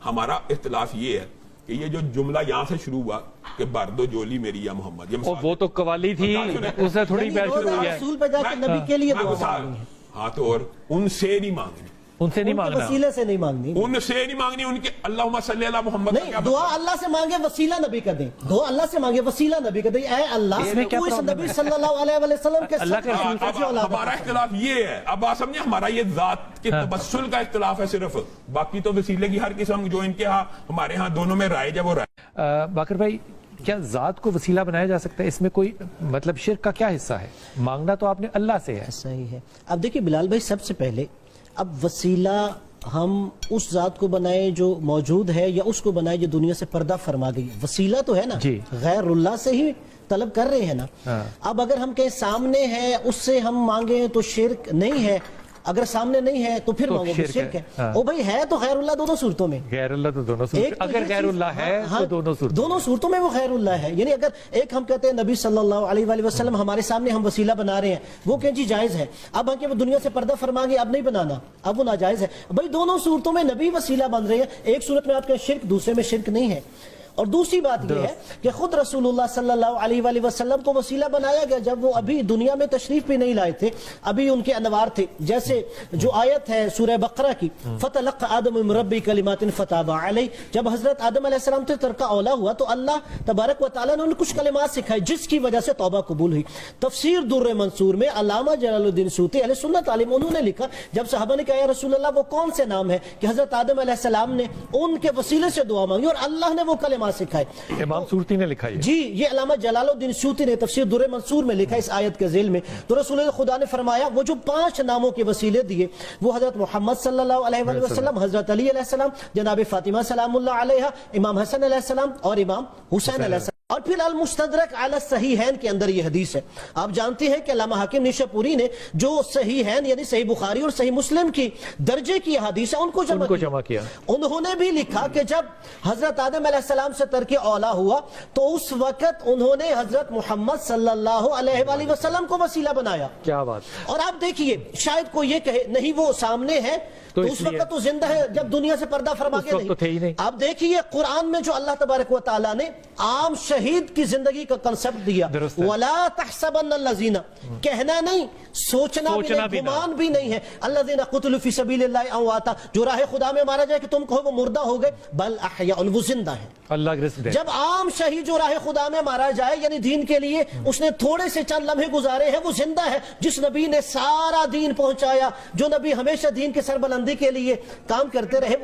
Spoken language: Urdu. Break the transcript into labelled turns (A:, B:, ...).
A: ہمارا اختلاف یہ ہے کہ یہ جو جملہ یہاں سے شروع ہوا کہ بھر دو جولی میری یا محمد، یہ
B: وہ تو قوالی تھی، اس سے تھوڑی بحث شروع ہوئی ہے۔
C: رسول پہ جا کے نبی کے لیے دعا مانگنی ہے،
A: ہاں تو اور ان سے نہیں مانگنی،
B: ان سے نہیں
C: ان کے
B: مانگنا،
C: وسیلے سے نہیں مانگنی،
A: ان سے نہیں مانگنی، ان کے اللہم صلی علی محمد
C: نہیں دعا اللہ سے مانگے وسیلہ نبی کا دیں، دعا اللہ سے مانگے وسیلہ نبی کا دیں، اے اللہ تو اس نبی صلی اللہ علیہ وسلم کے
B: اللہ کے رسول
C: ساتھ اولاد
A: ہمارا اختلاف یہ ہے، اب آپ سمجھیں ہمارا یہ ذات کے تبسل کا اختلاف ہے صرف، باقی تو وسیلے کی ہر قسم جو ان کے ہاں ہمارے ہاں دونوں میں رائج ہے وہ رائج۔
B: باقر بھائی کیا ذات کو وسیلہ بنایا جا سکتا ہے؟ اس میں کوئی مطلب شرک کا کیا حصہ ہے؟ مانگنا تو آپ نے اللہ سے ہے۔
C: صحیح ہے۔ اب دیکھیں بلال بھائی، سب سے پہلے اب وسیلہ ہم اس ذات کو بنائیں جو موجود ہے یا اس کو بنائیں جو دنیا سے پردہ فرما گئی؟ وسیلہ تو ہے نا،
B: جی
C: غیر اللہ سے ہی طلب کر رہے ہیں نا۔ اب اگر ہم کہیں سامنے ہے اس سے ہم مانگیں تو شرک نہیں ہے، اگر سامنے نہیں ہے تو پھر مانگو تو شرک ہے۔ او بھائی ہے تو غیر اللہ دونوں صورتوں میں،
B: غیر اللہ تو دونوں صورت، اگر غیر اللہ ہے تو دونوں
C: صورتوں میں وہ غیر اللہ ہے۔ یعنی اگر ایک ہم کہتے ہیں نبی صلی اللہ علیہ وآلہ وسلم ہمارے سامنے ہم وسیلہ بنا رہے ہیں، وہ کہ جی جائز ہے، اب ہم کہ وہ دنیا سے پردہ فرما گے اب نہیں بنانا، اب وہ ناجائز ہے۔ بھائی دونوں صورتوں میں نبی وسیلہ بن رہے ہیں، ایک صورت میں آپ کے شرک، دوسرے میں شرک نہیں ہے۔ اور دوسری بات یہ ہے کہ خود رسول اللہ صلی اللہ علیہ وآلہ وسلم کو وسیلہ بنایا گیا جب وہ ابھی دنیا میں تشریف بھی نہیں لائے تھے، ابھی ان کے انوار تھے، جیسے جو آیت ہے سورہ بقرہ کی فَتَلَقَّ آدَمُ مِن رَبِّهِ كَلِمَاتٍ فَتَابَ عَلَيْهِ، جب حضرت آدم علیہ السلام سے ترکہ اولا ہوا تو اللہ تبارک و تعالیٰ نے انہیں کچھ کلمات سکھائے جس کی وجہ سے توبہ قبول ہوئی۔ تفسیر در منصور میں علامہ جلال الدین سیوطی اہل سنت عالم انہوں نے لکھا، جب صحابہ نے کہا یا رسول اللہ وہ کون سے نام ہے کہ حضرت آدم علیہ السلام نے ان کے وسیلے سے دعا مانگی اور اللہ نے وہ کلمات سکھائے۔
B: امام سیوطی نے لکھا ہے
C: جی، یہ علامہ جلال الدین سیوطی نے تفسیر در منصور میں لکھا اس آیت کے ذیل میں۔ تو رسول اللہ خدا نے فرمایا وہ جو 5 ناموں کے وسیلے دیے وہ حضرت محمد صلی اللہ علیہ وآلہ وسلم، حضرت علی علیہ السلام، جناب فاطمہ سلام اللہ علیہا، امام حسن علیہ السلام اور امام حسین علیہ السلام۔ اور پھر المستدرک علی الصحیحین کے اندر یہ حدیث ہے، آپ جانتے ہیں کہ علامہ حاکم نیشاپوری نے جو صحیحین یعنی صحیح بخاری اور صحیح مسلم کی درجے کی حدیث ہے ان کو جمع کیا۔ انہوں نے بھی لکھا کہ جب حضرت آدم علیہ السلام سے ترک اولا ہوا تو اس وقت انہوں نے حضرت محمد صلی اللہ علیہ وآلہ وسلم کو وسیلہ بنایا۔
B: کیا بات!
C: اور آپ دیکھیے شاید کوئی یہ کہے نہیں وہ سامنے ہے تو اس وقت تو زندہ ہے جب دنیا سے پردہ فرما کے نہیں۔ آپ دیکھیے قرآن میں جو اللہ تبارک و تعالیٰ نے عام شہید کی زندگی کا کنسپٹ دیا، وَلَا تَحْسَبَنَّ الَّذِينَ، کہنا نہیں، سوچنا بھی نہیں، گمان بھی نہیں ہے، الَّذِينَ قُتِلُوا فِي سَبِيلِ اللَّهِ أَمْوَاتًا، جو راہ خدا میں مارا جائے کہ تم کہو وہ مردہ ہو گئے، بل احیاء، وہ زندہ ہیں۔
B: اللہ کے رزق دے۔
C: جب عام شہید جو راہ خدا میں مارا جائے یعنی دین کے لیے اس نے تھوڑے سے چند لمحے گزارے ہیں، وہ زندہ ہے۔ جس نبی نے سارا دین پہنچایا، جو نبی ہمیشہ دین کے سربلندی کے لیے کام کرتے رہے،